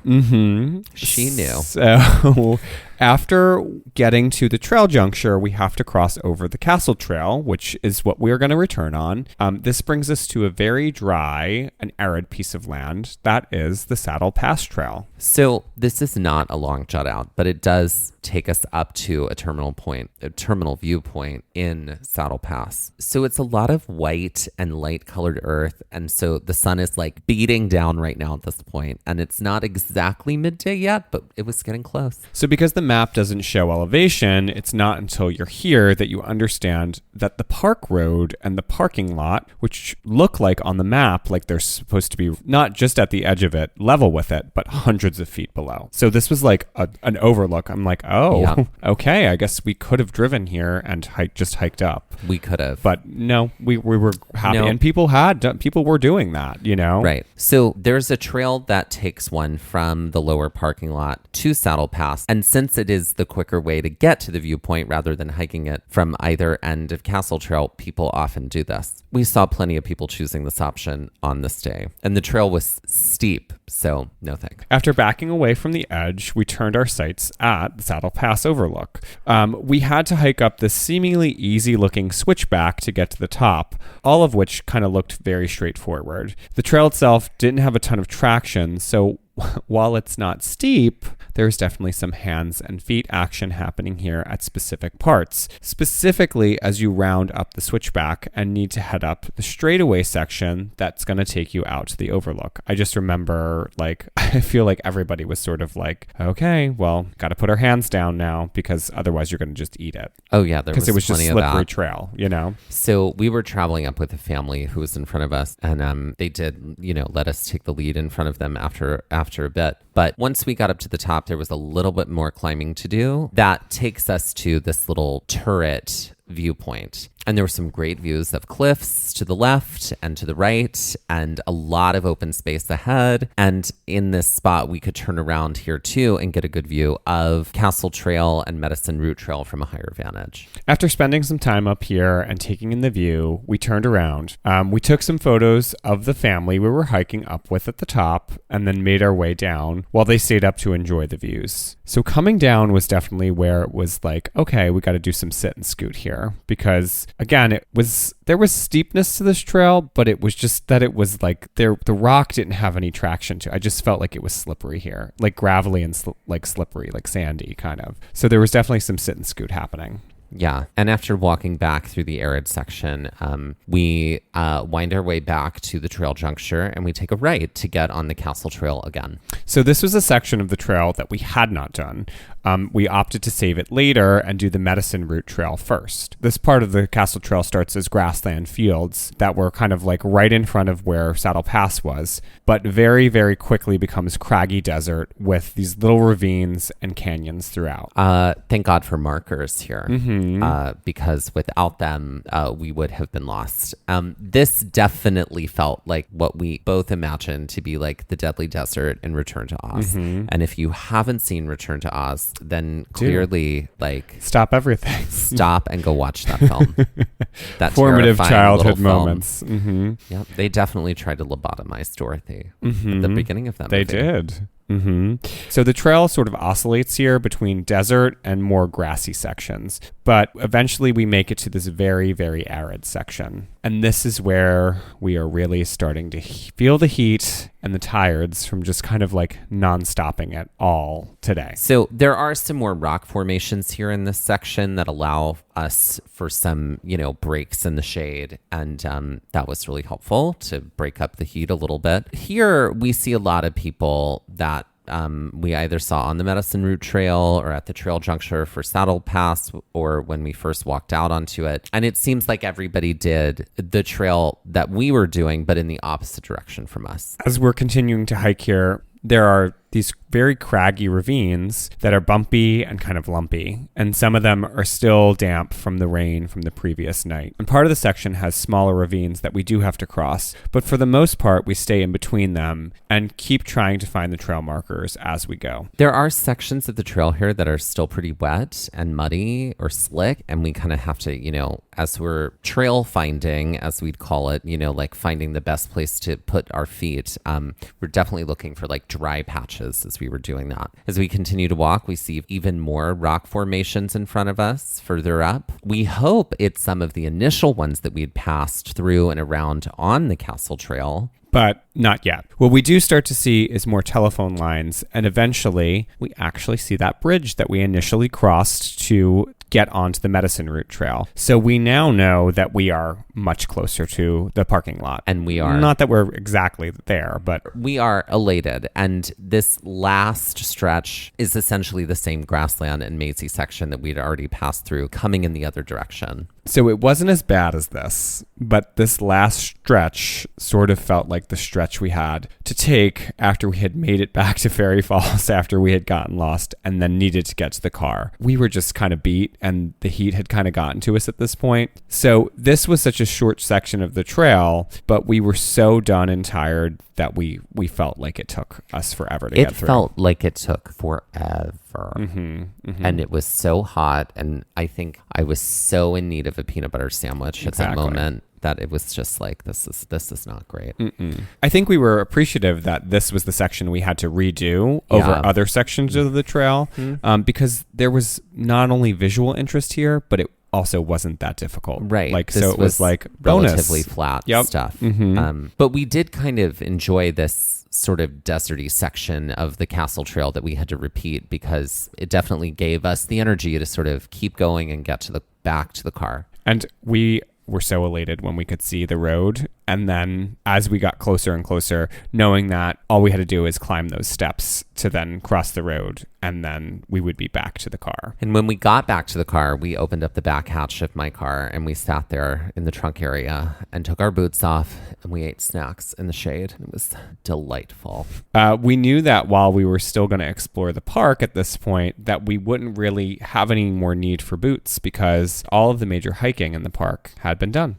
[SPEAKER 3] She knew.
[SPEAKER 2] So after getting to the trail juncture, we have to cross over the Castle Trail, which is what we're going to return on. This brings us to a very dry and arid piece of land. That is the Saddle Pass Trail.
[SPEAKER 3] So this is not a long jut out, but it does take us up to a terminal viewpoint in Saddle Pass. So it's a lot of white and light colored earth. And so the sun is like beating down right now at this point. And it's not exactly midday yet, but it was getting close.
[SPEAKER 2] So because the map doesn't show elevation, it's not until you're here that you understand that the park road and the parking lot, which look like on the map, like they're supposed to be not just at the edge of it, level with it, but hundreds of feet below. So this was like an overlook. I'm like, okay, I guess we could have driven here and hiked up.
[SPEAKER 3] We could have.
[SPEAKER 2] But no, we were happy.
[SPEAKER 3] No.
[SPEAKER 2] And people were doing that,
[SPEAKER 3] Right. So there's a trail that takes one from the lower parking lot to Saddle Pass. And since it is the quicker way to get to the viewpoint rather than hiking it from either end of Castle Trail, people often do this. We saw plenty of people choosing this option on this day. And the trail was steep, so no thanks.
[SPEAKER 2] After backing away from the edge, we turned our sights at the Saddle Pass overlook. We had to hike up this seemingly easy-looking switchback to get to the top, all of which kind of looked very straightforward. The trail itself didn't have a ton of traction, so while it's not steep, there's definitely some hands and feet action happening here at specific parts. Specifically, as you round up the switchback and need to head up the straightaway section that's going to take you out to the overlook. I just remember, I feel like everybody was sort of like, okay, well, got to put our hands down now because otherwise you're going to just eat it.
[SPEAKER 3] Oh yeah, there was
[SPEAKER 2] it was
[SPEAKER 3] plenty
[SPEAKER 2] just
[SPEAKER 3] of
[SPEAKER 2] slippery
[SPEAKER 3] that.
[SPEAKER 2] trail,
[SPEAKER 3] So we were traveling up with a family who was in front of us, and they did, let us take the lead in front of them after a bit. But once we got up to the top, there was a little bit more climbing to do. That takes us to this little turret viewpoint. And there were some great views of cliffs to the left and to the right, and a lot of open space ahead. And in this spot, we could turn around here too and get a good view of Castle Trail and Medicine Route Trail from a higher vantage.
[SPEAKER 2] After spending some time up here and taking in the view, we turned around. We took some photos of the family we were hiking up with at the top and then made our way down while they stayed up to enjoy the views. So coming down was definitely where it was like, okay, we got to do some sit and scoot here because again, there was steepness to this trail, but it was just that it was like the rock didn't have any traction to. I just felt like it was slippery here, like gravelly and like slippery, like sandy kind of. So there was definitely some sit and scoot happening.
[SPEAKER 3] Yeah. And after walking back through the arid section, we wind our way back to the trail juncture and we take a right to get on the Castle Trail again.
[SPEAKER 2] So this was a section of the trail that we had not done. We opted to save it later and do the Medicine Route Trail first. This part of the Castle Trail starts as grassland fields that were kind of like right in front of where Saddle Pass was, but very, very quickly becomes craggy desert with these little ravines and canyons throughout.
[SPEAKER 3] Thank God for markers here.
[SPEAKER 2] Mm-hmm.
[SPEAKER 3] Because without them, we would have been lost. This definitely felt like what we both imagined to be like the Deadly Desert in Return to Oz.
[SPEAKER 2] Mm-hmm.
[SPEAKER 3] And if you haven't seen Return to Oz, then clearly
[SPEAKER 2] stop everything.
[SPEAKER 3] Stop and go watch that film. That
[SPEAKER 2] formative childhood
[SPEAKER 3] little film.
[SPEAKER 2] Moments. Mm-hmm.
[SPEAKER 3] Yep, they definitely tried to lobotomize Dorothy
[SPEAKER 2] mm-hmm.
[SPEAKER 3] at the beginning of that
[SPEAKER 2] movie. They did. Mm-hmm. So the trail sort of oscillates here between desert and more grassy sections, but eventually we make it to this very, very arid section. And this is where we are really starting to feel the heat and the tiredness from just kind of like non-stopping at all today.
[SPEAKER 3] So there are some more rock formations here in this section that allow us for some, breaks in the shade. And that was really helpful to break up the heat a little bit. Here we see a lot of people that we either saw on the Medicine Route Trail or at the trail juncture for Saddle Pass or when we first walked out onto it. And it seems like everybody did the trail that we were doing, but in the opposite direction from us.
[SPEAKER 2] As we're continuing to hike here, there are these very craggy ravines that are bumpy and kind of lumpy, and some of them are still damp from the rain from the previous night. And part of the section has smaller ravines that we do have to cross, but for the most part, we stay in between them and keep trying to find the trail markers as we go.
[SPEAKER 3] There are sections of the trail here that are still pretty wet and muddy or slick, and we kind of have to, as we're trail finding, as we'd call it, like finding the best place to put our feet, we're definitely looking for like dry patches as we were doing that. As we continue to walk, we see even more rock formations in front of us further up. We hope it's some of the initial ones that we'd passed through and around on the Castle Trail.
[SPEAKER 2] But not yet. What we do start to see is more telephone lines, and eventually we actually see that bridge that we initially crossed to get onto the Medicine Route Trail. So we now know that we are much closer to the parking lot.
[SPEAKER 3] And we are.
[SPEAKER 2] Not that we're exactly there, but
[SPEAKER 3] we are elated. And this last stretch is essentially the same grassland and mazy section that we'd already passed through, coming in the other direction.
[SPEAKER 2] So it wasn't as bad as this, but this last stretch sort of felt like the stretch we had to take after we had made it back to Fairy Falls after we had gotten lost and then needed to get to the car. We were just kind of beat and the heat had kind of gotten to us at this point. So this was such a short section of the trail, but we were so done and tired that we felt like it took us forever to get through.
[SPEAKER 3] It felt like it took forever.
[SPEAKER 2] Mm-hmm, mm-hmm.
[SPEAKER 3] And it was so hot. And I think I was so in need of a peanut butter sandwich at that moment that it was just like, this is not great.
[SPEAKER 2] Mm-mm. I think we were appreciative that this was the section we had to redo over other sections of the trail because there was not only visual interest here, but it also wasn't that difficult.
[SPEAKER 3] Right.
[SPEAKER 2] Like, so it was like
[SPEAKER 3] relatively
[SPEAKER 2] bonus.
[SPEAKER 3] flat stuff.
[SPEAKER 2] Mm-hmm.
[SPEAKER 3] But we did kind of enjoy this sort of deserty section of the Castle Trail that we had to repeat because it definitely gave us the energy to sort of keep going and get back to the car.
[SPEAKER 2] And we were so elated when we could see the road And then as we got closer and closer, knowing that all we had to do is climb those steps to then cross the road, and then we would be back to the car.
[SPEAKER 3] And when we got back to the car, we opened up the back hatch of my car and we sat there in the trunk area and took our boots off and we ate snacks in the shade. It was delightful.
[SPEAKER 2] We knew that while we were still going to explore the park at this point, that we wouldn't really have any more need for boots because all of the major hiking in the park had been done.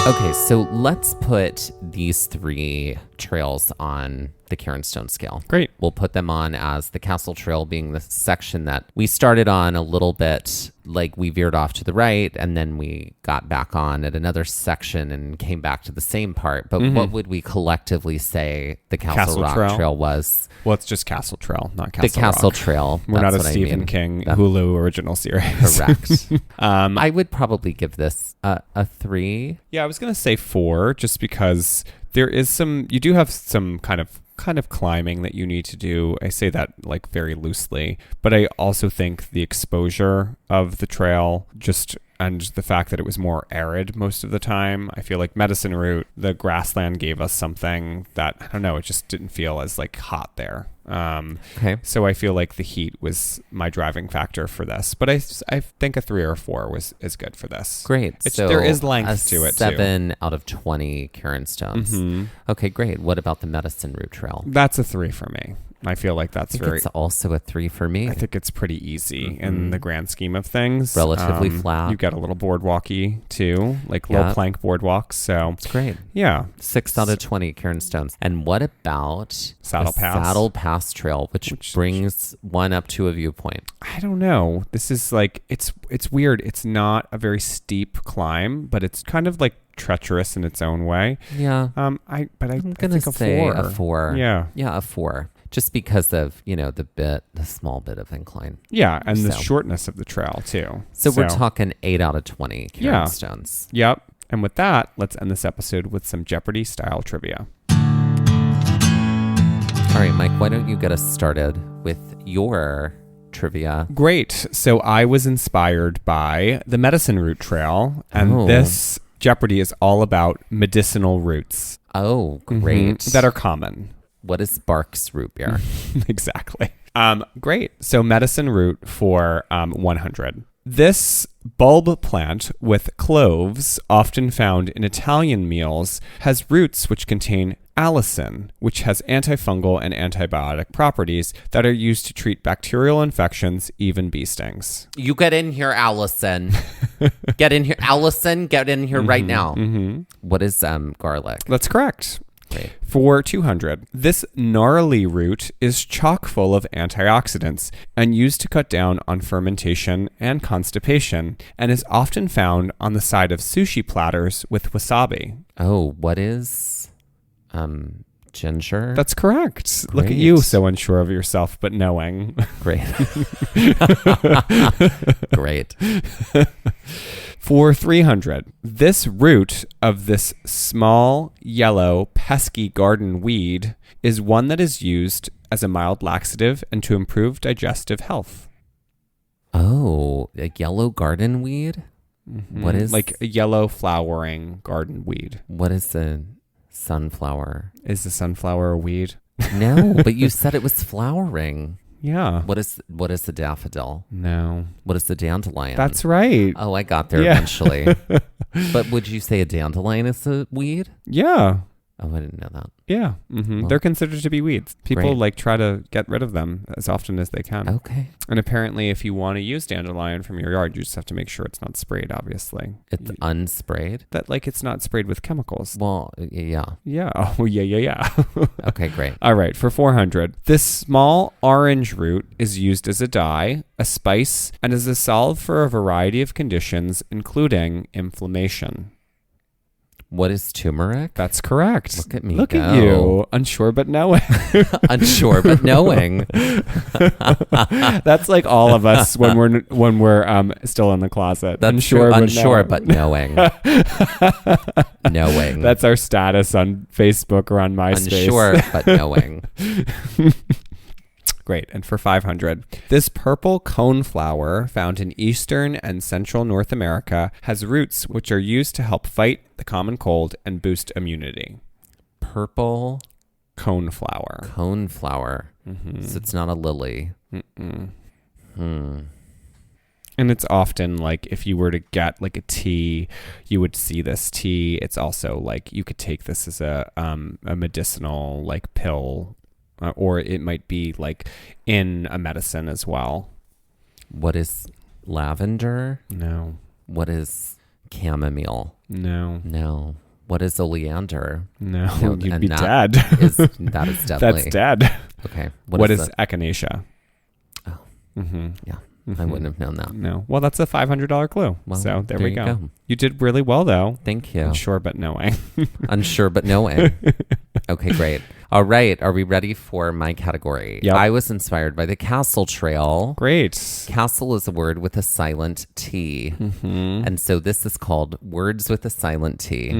[SPEAKER 3] Okay, so let's put these 3 trails on the Karen Stone scale.
[SPEAKER 2] Great.
[SPEAKER 3] We'll put them on as the Castle Trail being the section that we started on a little bit, like we veered off to the right and then we got back on at another section and came back to the same part. But what would we collectively say the Castle Rock Trail was?
[SPEAKER 2] Well, it's just Castle Trail, not Castle Rock.
[SPEAKER 3] The Castle Trail.
[SPEAKER 2] We're not a
[SPEAKER 3] what
[SPEAKER 2] Stephen King Hulu original series.
[SPEAKER 3] Correct. I would probably give this a 3.
[SPEAKER 2] Yeah, I was going to say 4 just because there is you do have some kind of climbing that you need to do. I say that like very loosely, but I also think the exposure of the trail and the fact that it was more arid most of the time. I feel like Medicine Route, the grassland gave us something that, I don't know, it just didn't feel as like hot there.
[SPEAKER 3] Okay.
[SPEAKER 2] So I feel like the heat was my driving factor for this, but I think a 3 or a 4 is good for this.
[SPEAKER 3] Great. So
[SPEAKER 2] there is length to it too.
[SPEAKER 3] 7 out of 20 Karen Stones.
[SPEAKER 2] Mm-hmm.
[SPEAKER 3] Okay, great. What about the Medicine Route Trail?
[SPEAKER 2] That's a 3 for me. I feel like that's
[SPEAKER 3] it's also a 3 for me.
[SPEAKER 2] I think it's pretty easy in the grand scheme of things.
[SPEAKER 3] Relatively flat.
[SPEAKER 2] You get a little boardwalky too, like low plank boardwalks. So
[SPEAKER 3] it's great.
[SPEAKER 2] Yeah.
[SPEAKER 3] 6 out of 20 Karen Stones. And what about
[SPEAKER 2] Saddle
[SPEAKER 3] the
[SPEAKER 2] Pass?
[SPEAKER 3] Saddle Pass Trail, which brings one up to a viewpoint?
[SPEAKER 2] I don't know. This is like, it's weird. It's not a very steep climb, but it's kind of like treacherous in its own way.
[SPEAKER 3] Yeah.
[SPEAKER 2] I'm
[SPEAKER 3] gonna say a 4.
[SPEAKER 2] Yeah.
[SPEAKER 3] Yeah, a 4. Just because of, the small bit of incline.
[SPEAKER 2] Yeah, and the shortness of the trail too.
[SPEAKER 3] So we're talking 8 out of 20 Karen Stones.
[SPEAKER 2] Yep. And with that, let's end this episode with some Jeopardy style trivia.
[SPEAKER 3] All right, Mike, why don't you get us started with your trivia?
[SPEAKER 2] Great. So I was inspired by the Medicine Route Trail, and this Jeopardy is all about medicinal roots.
[SPEAKER 3] Oh, great.
[SPEAKER 2] That are common.
[SPEAKER 3] What is Barks root beer?
[SPEAKER 2] Exactly. Great. So Medicine Root for 100. This bulb plant with cloves, often found in Italian meals, has roots which contain allicin, which has antifungal and antibiotic properties that are used to treat bacterial infections, even bee stings.
[SPEAKER 3] You get in here, Allison. Get in here. Allison, get in here right now. What is garlic?
[SPEAKER 2] That's correct.
[SPEAKER 3] Great.
[SPEAKER 2] For 200, this gnarly root is chock full of antioxidants and used to cut down on fermentation and constipation, and is often found on the side of sushi platters with wasabi.
[SPEAKER 3] Oh, what is ginger?
[SPEAKER 2] That's correct. Great. Look at you, so unsure of yourself, but knowing.
[SPEAKER 3] Great. Great.
[SPEAKER 2] For 300, this root of this small, yellow, pesky garden weed is one that is used as a mild laxative and to improve digestive health.
[SPEAKER 3] Oh, a yellow garden weed? What is...
[SPEAKER 2] Like a yellow flowering garden weed.
[SPEAKER 3] What is a sunflower?
[SPEAKER 2] Is the sunflower a weed?
[SPEAKER 3] No, but you said it was flowering.
[SPEAKER 2] Yeah.
[SPEAKER 3] What is the daffodil?
[SPEAKER 2] No.
[SPEAKER 3] What is the dandelion?
[SPEAKER 2] That's right.
[SPEAKER 3] Oh, I got there eventually. But would you say a dandelion is a weed?
[SPEAKER 2] Yeah.
[SPEAKER 3] Oh, I didn't know that.
[SPEAKER 2] Yeah. Well, they're considered to be weeds. People try to get rid of them as often as they can.
[SPEAKER 3] Okay.
[SPEAKER 2] And apparently if you want to use dandelion from your yard, you just have to make sure it's not sprayed, obviously.
[SPEAKER 3] It's unsprayed?
[SPEAKER 2] That it's not sprayed with chemicals.
[SPEAKER 3] Well, yeah.
[SPEAKER 2] Yeah. Oh, yeah.
[SPEAKER 3] Okay, great.
[SPEAKER 2] All right. For 400, this small orange root is used as a dye, a spice, and as a salve for a variety of conditions, including inflammation.
[SPEAKER 3] What is turmeric?
[SPEAKER 2] That's correct.
[SPEAKER 3] Look at me.
[SPEAKER 2] Look at you. Unsure but knowing.
[SPEAKER 3] Unsure but knowing.
[SPEAKER 2] That's like all of us when we're still in the closet.
[SPEAKER 3] That's unsure but knowing. Knowing.
[SPEAKER 2] That's our status on Facebook or on MySpace.
[SPEAKER 3] Unsure but knowing.
[SPEAKER 2] Great. And for 500, this purple coneflower found in eastern and central North America has roots which are used to help fight the common cold and boost immunity.
[SPEAKER 3] Purple
[SPEAKER 2] Coneflower.
[SPEAKER 3] coneflower. So it's not a lily.
[SPEAKER 2] And it's often like if you were to get like a tea, you would see this tea. It's also like you could take this as a medicinal like pill, or it might be like in a medicine as well.
[SPEAKER 3] What is lavender?
[SPEAKER 2] No.
[SPEAKER 3] What is chamomile?
[SPEAKER 2] No.
[SPEAKER 3] No. What is oleander?
[SPEAKER 2] No.
[SPEAKER 3] No,
[SPEAKER 2] You'd
[SPEAKER 3] and
[SPEAKER 2] be
[SPEAKER 3] that
[SPEAKER 2] dead.
[SPEAKER 3] That is deadly.
[SPEAKER 2] That's dead.
[SPEAKER 3] Okay.
[SPEAKER 2] What is echinacea?
[SPEAKER 3] Oh.
[SPEAKER 2] Mm-hmm.
[SPEAKER 3] Yeah. I wouldn't have known that.
[SPEAKER 2] No. Well, that's a $500 clue.
[SPEAKER 3] Well,
[SPEAKER 2] so there
[SPEAKER 3] there
[SPEAKER 2] we
[SPEAKER 3] you
[SPEAKER 2] go.
[SPEAKER 3] go.
[SPEAKER 2] You did really well, though.
[SPEAKER 3] Thank you.
[SPEAKER 2] Unsure but knowing.
[SPEAKER 3] Unsure but knowing. Okay, great. All right. Are we ready for my category?
[SPEAKER 2] Yep.
[SPEAKER 3] I was inspired by the Castle Trail.
[SPEAKER 2] Great.
[SPEAKER 3] Castle is a word with a silent T. And so this is called Words with a Silent T.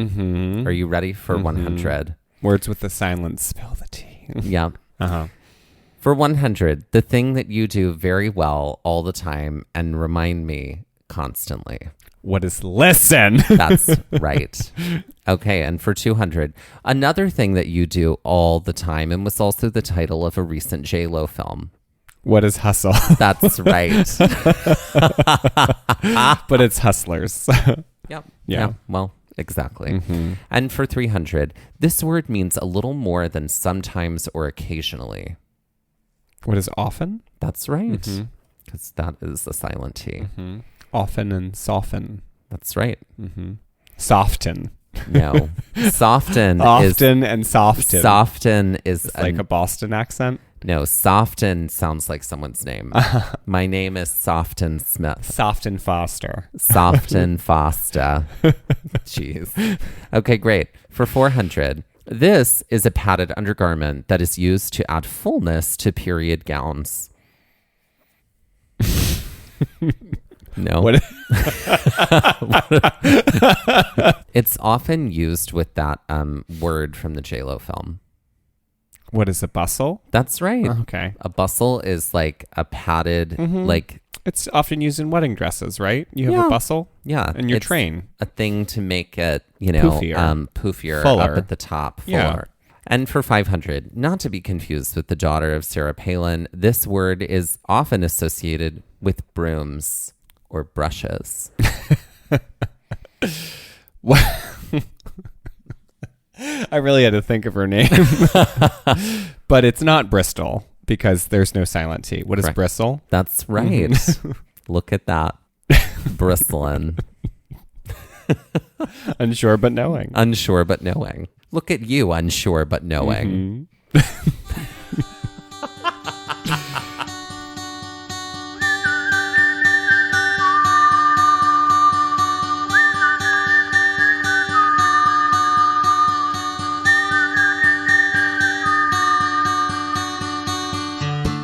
[SPEAKER 3] Are you ready for 100?
[SPEAKER 2] Words with the silence. Spill the tea.
[SPEAKER 3] Yeah.
[SPEAKER 2] Uh-huh.
[SPEAKER 3] For 100, the thing that you do very well all the time and remind me constantly.
[SPEAKER 2] What is listen?
[SPEAKER 3] That's right. Okay, and for 200, another thing that you do all the time and was also the title of a recent J-Lo film.
[SPEAKER 2] What is hustle?
[SPEAKER 3] That's right.
[SPEAKER 2] But it's hustlers.
[SPEAKER 3] Yep.
[SPEAKER 2] Yeah.
[SPEAKER 3] Well, exactly. And for 300, this word means a little more than sometimes or occasionally.
[SPEAKER 2] What is often?
[SPEAKER 3] That's right. Because that is a silent T.
[SPEAKER 2] Often and soften.
[SPEAKER 3] That's right.
[SPEAKER 2] Soften.
[SPEAKER 3] No. Soften
[SPEAKER 2] Often and soften.
[SPEAKER 3] Soften is
[SPEAKER 2] It's like a Boston accent.
[SPEAKER 3] No, Soften sounds like someone's name. My name is Soften Smith.
[SPEAKER 2] Soften Foster.
[SPEAKER 3] Soften Foster. Jeez. Okay, great. For 400, this is a padded undergarment that is used to add fullness to period gowns. No.
[SPEAKER 2] What?
[SPEAKER 3] It's often used with that word from the J-Lo film.
[SPEAKER 2] What is a bustle?
[SPEAKER 3] That's right.
[SPEAKER 2] Okay.
[SPEAKER 3] A bustle is like a padded, like...
[SPEAKER 2] It's often used in wedding dresses, right? You have
[SPEAKER 3] Yeah.
[SPEAKER 2] a bustle?
[SPEAKER 3] Yeah.
[SPEAKER 2] And your
[SPEAKER 3] it's
[SPEAKER 2] train.
[SPEAKER 3] a thing to make it, you know, poofier
[SPEAKER 2] Fuller.
[SPEAKER 3] up at the top. Fuller.
[SPEAKER 2] Yeah.
[SPEAKER 3] And for 500, not to be confused with the daughter of Sarah Palin, this word is often associated with brooms or brushes.
[SPEAKER 2] What? I really had to think of her name. But it's not Bristol because there's no silent T. What is
[SPEAKER 3] Correct.
[SPEAKER 2] Bristol?
[SPEAKER 3] That's right. Look at that. Bristling.
[SPEAKER 2] Unsure but knowing.
[SPEAKER 3] Unsure but knowing. Look at you, unsure but knowing.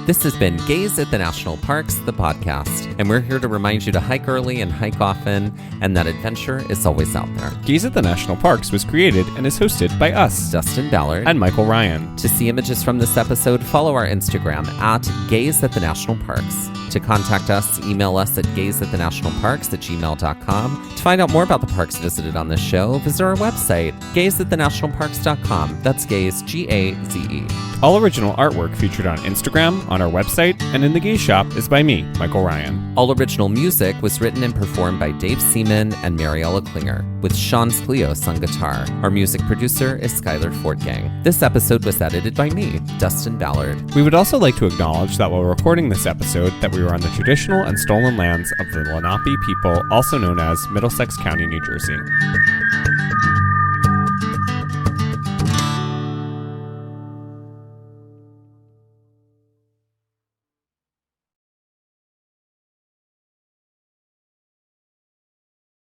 [SPEAKER 3] This has been Gaze at the National Parks, the podcast, and we're here to remind you to hike early and hike often, and that adventure is always out there.
[SPEAKER 2] Gaze at the National Parks was created and is hosted by us,
[SPEAKER 3] Dustin Ballard.
[SPEAKER 2] and Michael Ryan.
[SPEAKER 3] To see images from this episode, follow our Instagram at Gaze at the National Parks. To contact us, email us at gazeatthenationalparks@gmail.com. To find out more about the parks visited on this show, visit our website, gazeatthenationalparks.com. That's Gaze, G-A-Z-E.
[SPEAKER 2] All original artwork featured on Instagram, on our website, and in the Gaze Shop is by me, Michael Ryan.
[SPEAKER 3] All original music was written and performed by Dave Seaman and Mariella Klinger, with Sean Sklios on guitar. Our music producer is Skyler Fortgang. This episode was edited by me, Dustin Ballard.
[SPEAKER 2] We would also like to acknowledge that while recording this episode, that we were on the traditional and stolen lands of the Lenape people, also known as Middlesex County, New Jersey.